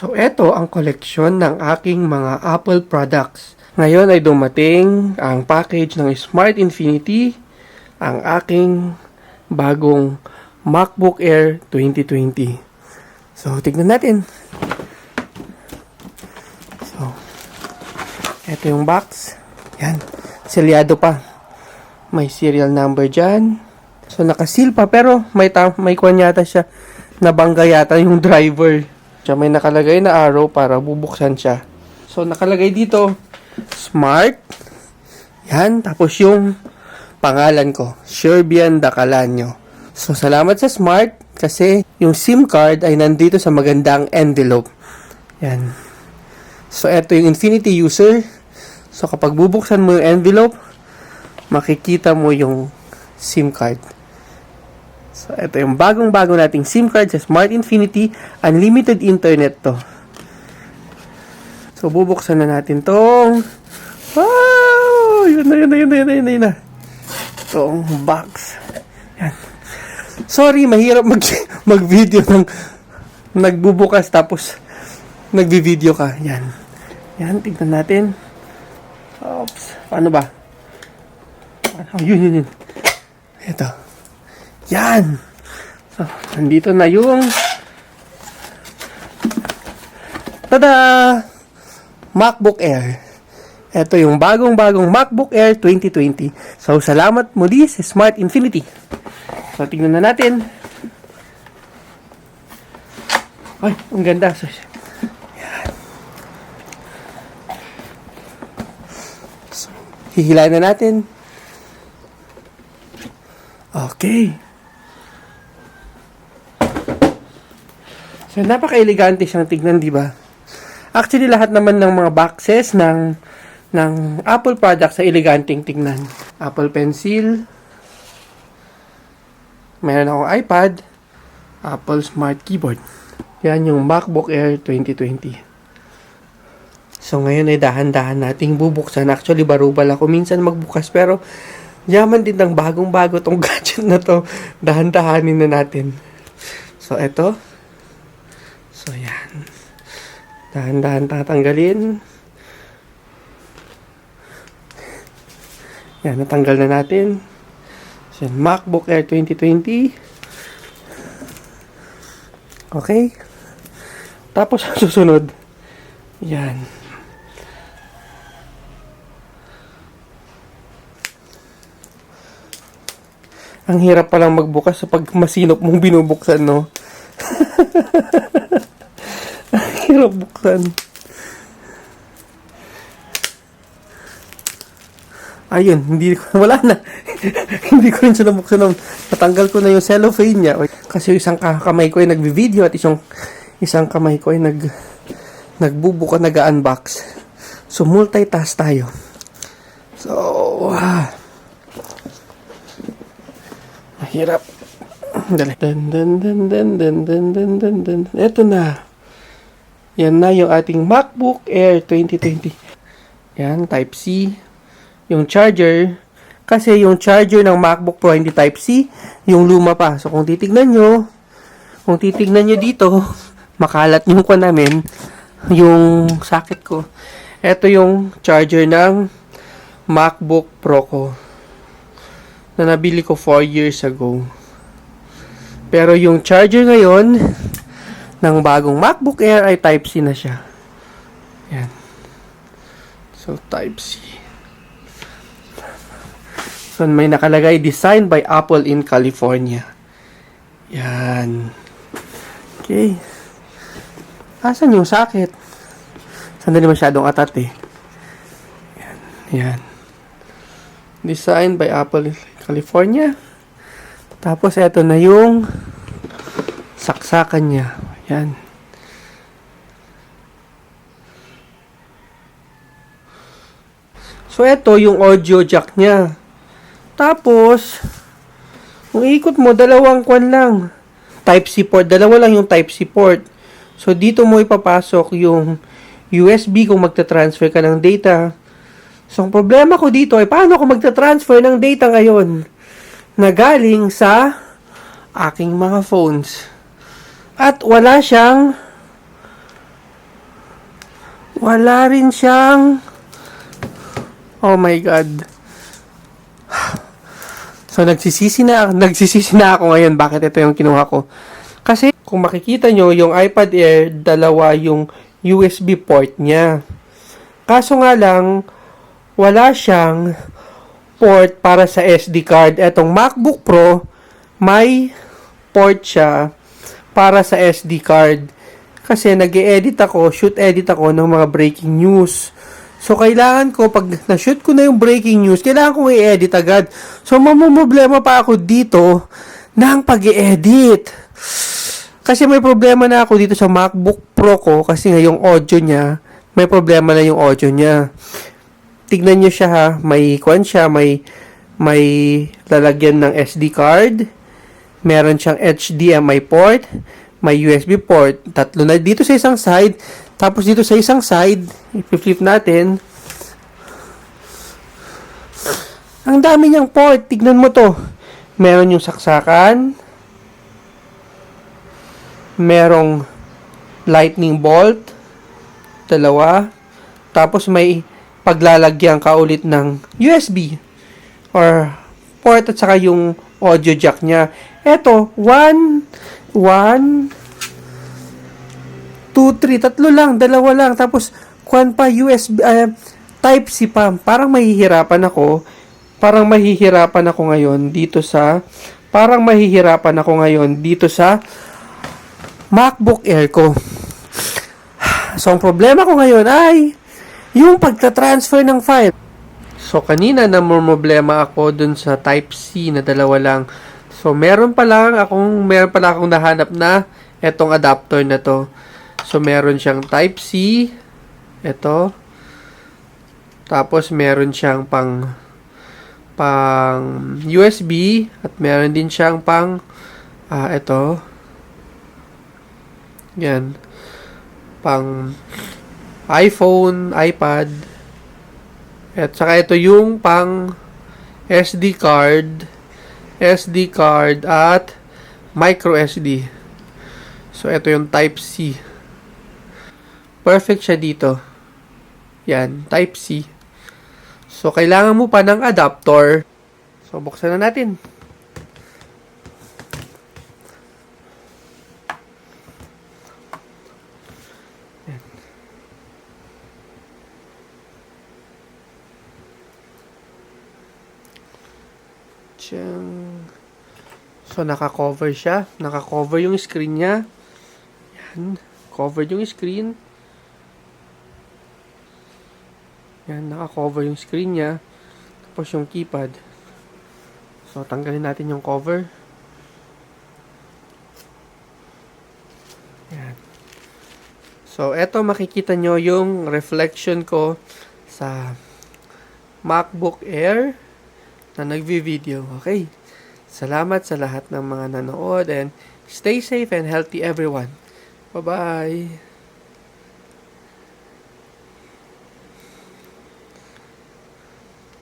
So, eto ang koleksyon ng aking mga Apple products. Ngayon ay dumating ang package ng Smart Infinity, ang aking bagong MacBook Air 2020. So, tignan natin. So, eto yung box. Yan. Selyado pa. May serial number dyan. So, nakasil pa pero may kwan yata siya. Nabangga yata yung driver. So, may nakalagay na arrow para bubuksan siya. So, nakalagay dito, Smart. Yan. Tapos yung pangalan ko, Sherbien Dacalanio. So, salamat sa Smart kasi yung SIM card ay nandito sa magandang envelope. Yan. So, eto yung Infinity user. So, kapag bubuksan mo yung envelope, makikita mo yung SIM card. So, ito yung bagong-bago nating SIM card sa Smart Infinity. Unlimited internet to. So, bubuksan na natin tong... Wow! Yun na. Itong box. Yan. Sorry, mahirap mag-video ng nagbubukas tapos nagbi-video ka. Yan. Yan, tignan natin. Oops. Paano ba? Yun. Ito. Yan. So, nandito na yung tada! MacBook Air. Ito yung bagong-bagong MacBook Air 2020. So, salamat muli sa Smart Infinity. So, tingnan na natin. Ay, ang ganda. So, yan. So, hihilahin na natin. Okay. So, napaka-elegante siyang tignan, di ba? Actually, lahat naman ng mga boxes ng Apple products ay eleganteng tignan. Apple Pencil. Meron akong iPad. Apple Smart Keyboard. Yan yung MacBook Air 2020. So, ngayon ay dahan-dahan nating bubuksan. Actually, barubal ako minsan magbukas, pero yaman din ng bagong-bago tong gadget na to. Dahan-dahanin na natin. So, eto. So, yan. Dahan-dahan tatanggalin. Yan, natanggal na natin. So, yan, MacBook Air 2020. Okay. Tapos, susunod. Yan. Ang hirap palang magbukas sa pag masinop mong binubuksan, no? Ang hirap buksan. Ayun, wala na. Hindi ko rin siya nabuksan. Natanggal ko na yung cellophane niya. Kasi isang kamay ko ay nagbi-video at isang kamay ko ay nagbubuka, nag-unbox. So, multitask tayo. So, mahirap. Dali. Ito na. Yan na yung ating MacBook Air 2020. Yan, Type-C. Yung charger. Kasi yung charger ng MacBook Pro hindi Type-C. Yung luma pa. So, kung titignan nyo dito, makalat yung ko namin, yung socket ko. Ito yung charger ng MacBook Pro ko. Na nabili ko 4 years ago. Pero yung charger ngayon ng bagong MacBook Air ay Type-C na siya. Yan. So, Type-C. So, may nakalagay, designed by Apple in California. Yan. Okay. Asan yung socket? Sandali masyadong atat eh. Yan. Designed by Apple in California. Tapos, eto na yung saksakan niya. Yan. So, eto yung audio jack niya. Tapos, kung ikot mo, dalawang kwan lang. Type-C port. Dalawa lang yung Type-C port. So, dito mo ipapasok yung USB kung magta-transfer ka ng data. So, ang problema ko dito ay paano ako magta-transfer ng data ngayon na galing sa aking mga phones. At wala siyang Wala rin siyang... Oh my God. So, nagsisisi na ako ngayon bakit ito yung kinuha ko. Kasi, kung makikita nyo, yung iPad Air, dalawa yung USB port niya. Kaso nga lang, wala siyang port para sa SD card. Etong MacBook Pro, may port siya para sa SD card. Kasi nag-e-edit ako, shoot edit ako ng mga breaking news. So, kailangan ko, pag na-shoot ko na yung breaking news, kailangan ko i-edit agad. So, mamumblema pa ako dito ng pag-i-edit. Kasi may problema na ako dito sa MacBook Pro ko, kasi nga yung audio niya, may problema na yung audio niya. Tignan nyo siya ha, may may lalagyan ng SD card, meron siyang HDMI port, may USB port, tatlo na dito sa isang side, tapos dito sa isang side, i-flip natin. Ang dami niyang port, tignan mo to. Meron yung saksakan, merong lightning bolt, dalawa, tapos may paglalagyan ka ulit ng USB or port at saka yung audio jack niya. Eto, 1, 2, 3, tatlo lang, dalawa lang, tapos kuan pa USB, Type-C pa. Parang mahihirapan ako ngayon dito sa MacBook Air ko. So, ang problema ko ngayon ay yung pagta-transfer ng file. So, kanina namumroblema ako dun sa Type-C na dalawa lang. So, meron pala akong nahanap na etong adapter na to. So, meron siyang Type-C. Ito. Tapos, meron siyang pang USB. At meron din siyang ito. Yan. Pang iPhone, iPad. At saka ito yung pang SD card at micro SD. So, ito yung Type-C. Perfect siya dito. Yan, Type-C. So, kailangan mo pa ng adapter. So, buksan na natin. So, naka-cover siya. Naka-cover yung screen niya. Yan. Covered yung screen. Yan. Naka-cover yung screen niya. Tapos yung keypad. So, tanggalin natin yung cover. Yan. So, eto makikita nyo yung reflection ko sa MacBook Air na nagvi-video. Okay. Salamat sa lahat ng mga nanood and stay safe and healthy everyone. Bye-bye!